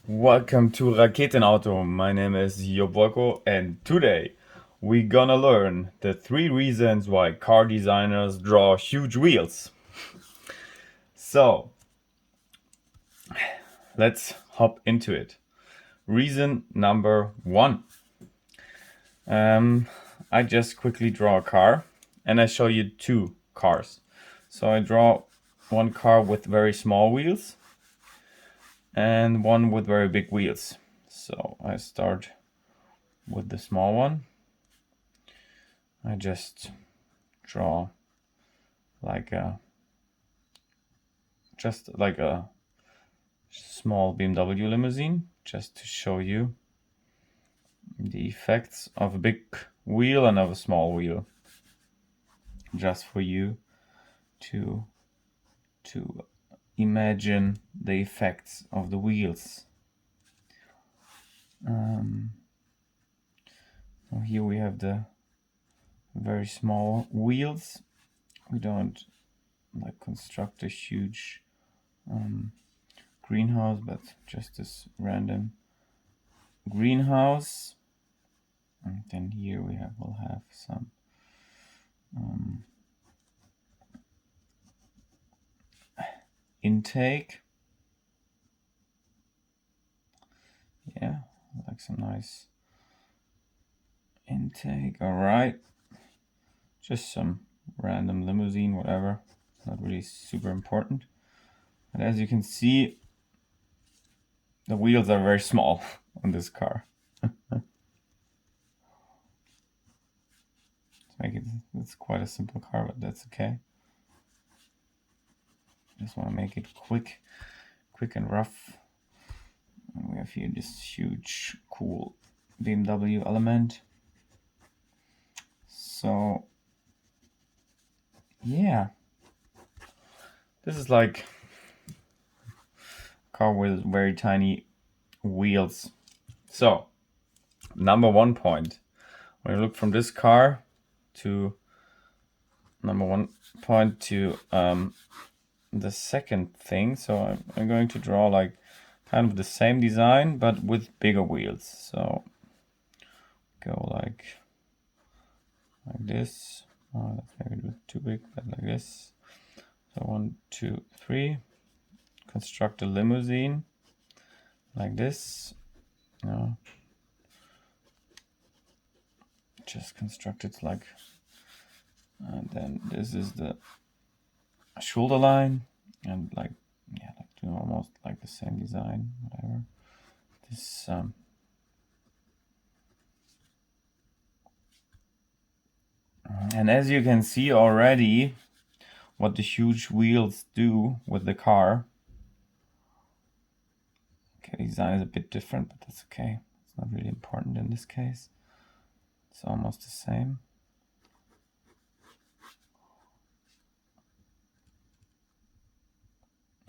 Welcome to Raketenauto. My name is Joop Wolko, and today we're gonna learn the 3 reasons why car designers draw huge wheels. So let's hop into it. Reason number 1. I just quickly draw a car and I show you 2 cars. So I draw one car with very small wheels and one with very big wheels. So I start with the small one. I just draw just like a small BMW limousine, just to show you the effects of a big wheel and of a small wheel, just for you to imagine the effects of the wheels. So here we have the very small wheels. We don't construct a huge greenhouse, but just this random greenhouse. And then here we'll have some intake. Yeah, like some nice intake. All right, just some random limousine, whatever. Not really super important. But as you can see, the wheels are very small on this car. It's quite a simple car, but that's okay. Just want to make it quick and rough. And we have here this huge, cool BMW element. So yeah, this is like a car with very tiny wheels. So number 1 point, when you look from this car to number 1 point to the second thing, so I'm going to draw like kind of the same design but with bigger wheels. So go like this. Oh, that's maybe a bit too big, but like this. So 1, 2, 3. Construct a limousine like this. Just construct it like, and then this is the shoulder line, and like do almost like the same design, whatever. This and as you can see already, what the huge wheels do with the car. Okay, design is a bit different, but that's okay. It's not really important in this case. It's almost the same.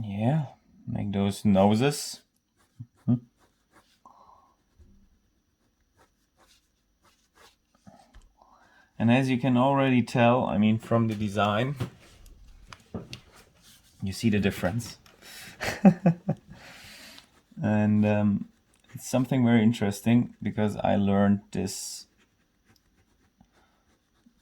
Yeah, make those noses. And as you can already tell, I mean, from the design, you see the difference. And it's something very interesting because I learned this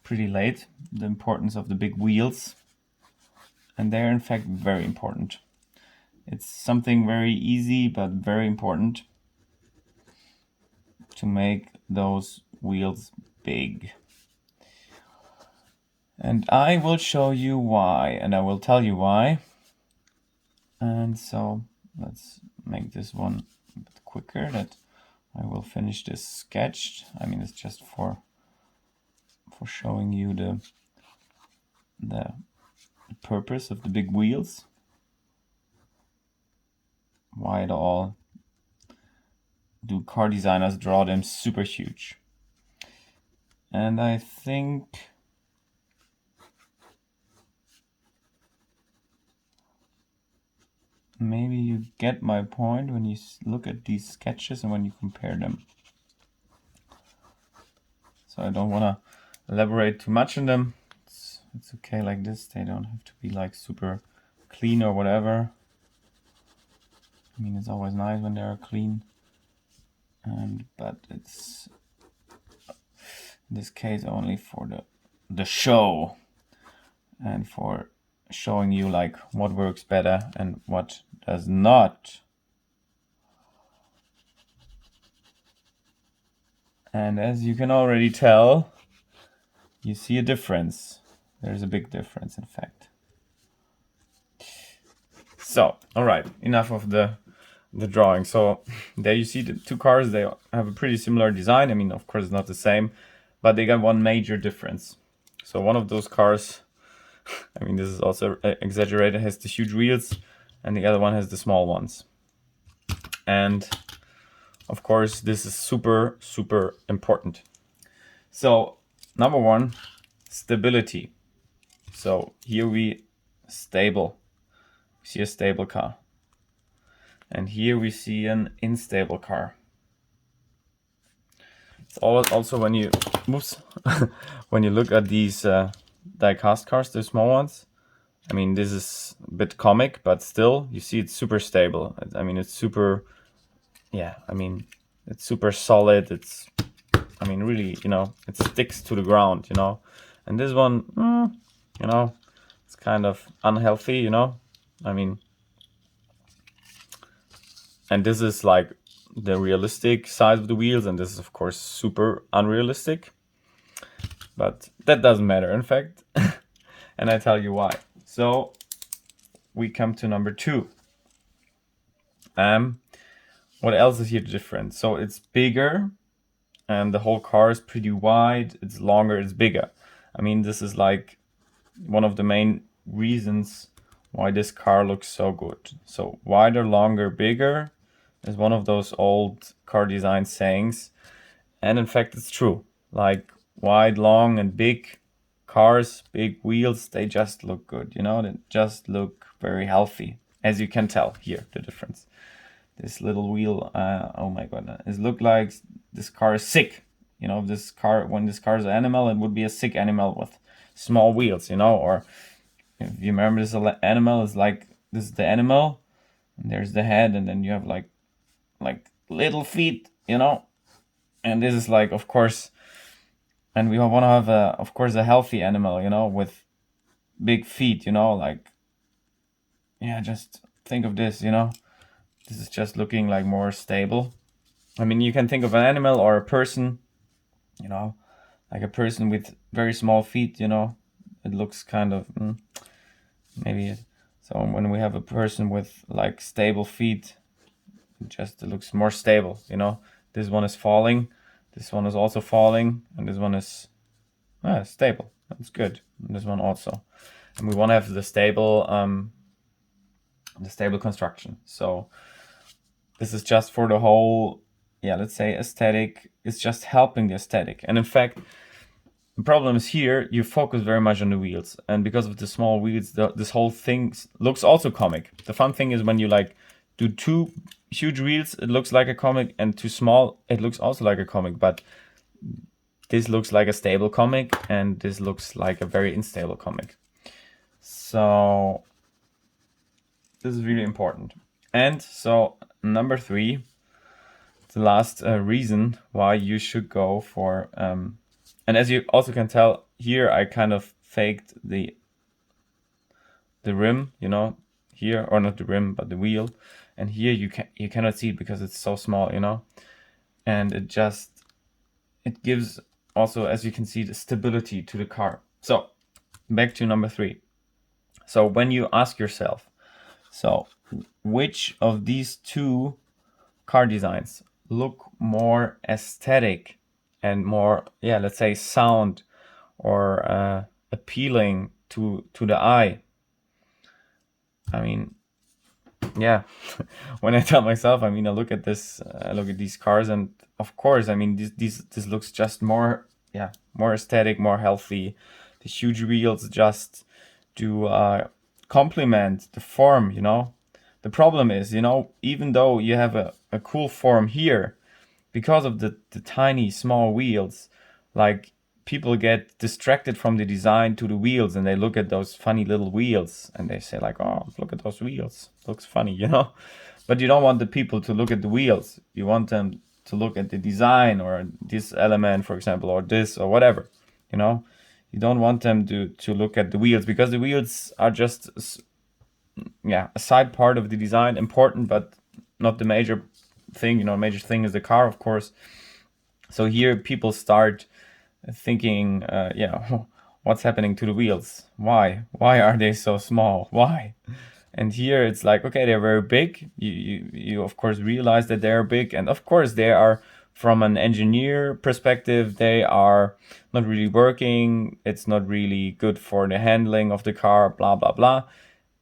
pretty late, the importance of the big wheels. And they're in fact very important. It's something very easy but very important to make those wheels big. And I will show you why, and I will tell you why. And so let's make this one a bit quicker, that I will finish this sketch. I mean, it's just for showing you the purpose of the big wheels, why at all do car designers draw them super huge. And I think maybe you get my point when you look at these sketches and when you compare them. So I don't want to elaborate too much on them. It's okay like this. They don't have to be like super clean or whatever. I mean, it's always nice when they're clean, but it's in this case only for the show and for showing you like what works better and what does not. And as you can already tell, you see a difference. There's a big difference, in fact. So, all right, enough of the drawing. So there you see the two cars. They have a pretty similar design. I mean, of course, it's not the same, but they got one major difference. So one of those cars, I mean, this is also exaggerated, has the huge wheels, and the other one has the small ones. And of course, this is super, super important. So number one, stability. So here we see a stable car. And here we see an unstable car. It's also when you when you look at these die-cast cars, the small ones. I mean, this is a bit comic, but still, you see it's super stable. I mean, it's super, yeah. I mean, it's super solid. It's, I mean, really, you know, it sticks to the ground, you know. And this one, you know, it's kind of unhealthy, you know. I mean, and this is like the realistic size of the wheels, and this is of course super unrealistic, but that doesn't matter, in fact. And I tell you why. So we come to number two. What else is here different? So it's bigger, and the whole car is pretty wide. It's longer, it's bigger. I mean, this is like one of the main reasons why this car looks so good. So wider, longer, bigger is one of those old car design sayings, and in fact it's true. Like wide, long, and big cars, big wheels, they just look good, you know. They just look very healthy, as you can tell here the difference. This little wheel, oh my god, it look like this car is sick, you know. This car, when this car is an animal, it would be a sick animal with small wheels, you know. Or if you remember, this animal is like, this is the animal, and there's the head, and then you have like little feet, you know. And this is like, of course, and we want to have of course a healthy animal, you know, with big feet, you know. Like, yeah, just think of this, you know. This is just looking like more stable. I mean, you can think of an animal or a person, you know, like a person with very small feet, you know. It looks kind of maybe. So when we have a person with like stable feet, it looks more stable, you know. This one is falling, this one is also falling, and this one is stable. That's good. And this one also. And we want to have the stable construction. So this is just for the whole, yeah, let's say aesthetic. It's just helping the aesthetic. And in fact, the problem is here, you focus very much on the wheels. And because of the small wheels, this whole thing looks also comic. The fun thing is when you like do too huge wheels, it looks like a comic, and too small, it looks also like a comic. But this looks like a stable comic, and this looks like a very unstable comic. So this is really important. And so number three, the last reason why you should go for, and as you also can tell here, I kind of faked the rim, you know, here, or not the rim, but the wheel. And here you cannot see it because it's so small, you know. And it gives also, as you can see, the stability to the car. So back to number three. So when you ask yourself, so which of these two car designs look more aesthetic and more, yeah, let's say sound or appealing to the eye? I mean, yeah, when I tell myself, I mean, I look at this, I look at these cars, and of course, I mean, this looks just more, yeah, more aesthetic, more healthy. The huge wheels just do complement the form, you know. The problem is, you know, even though you have a cool form here, because of the tiny small wheels, like, people get distracted from the design to the wheels, and they look at those funny little wheels and they say like, oh, look at those wheels, looks funny, you know. But you don't want the people to look at the wheels. You want them to look at the design, or this element, for example, or this, or whatever. You know, you don't want them to look at the wheels, because the wheels are just, yeah, a side part of the design, important, but not the major thing. You know, major thing is the car, of course. So here people start thinking, yeah, what's happening to the wheels? Why are they so small? Why? And here it's like, okay, they're very big. You of course realize that they're big, and of course they are, from an engineer perspective, they are not really working. It's not really good for the handling of the car, blah blah blah.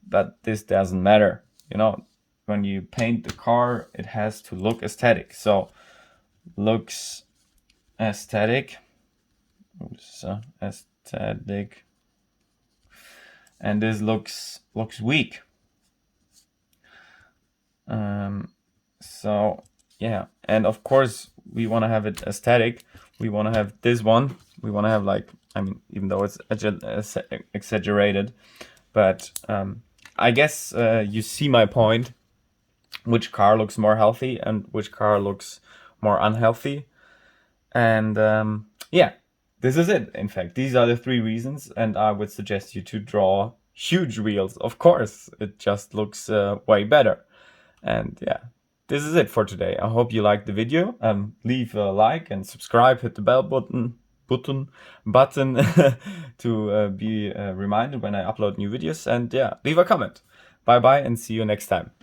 But this doesn't matter. You know, when you paint the car, it has to look aesthetic. So looks aesthetic. Aesthetic. And this looks weak. So yeah, and of course we want to have it aesthetic. We want to have this one. We want to have, like, I mean, even though it's exaggerated, but I guess you see my point. Which car looks more healthy and which car looks more unhealthy. And yeah, this is it. In fact, these are the 3 reasons, and I would suggest you to draw huge wheels. Of course, it just looks way better. And yeah, this is it for today. I hope you liked the video. Leave a like and subscribe, hit the bell button to be reminded when I upload new videos. And yeah, leave a comment. Bye bye, and see you next time.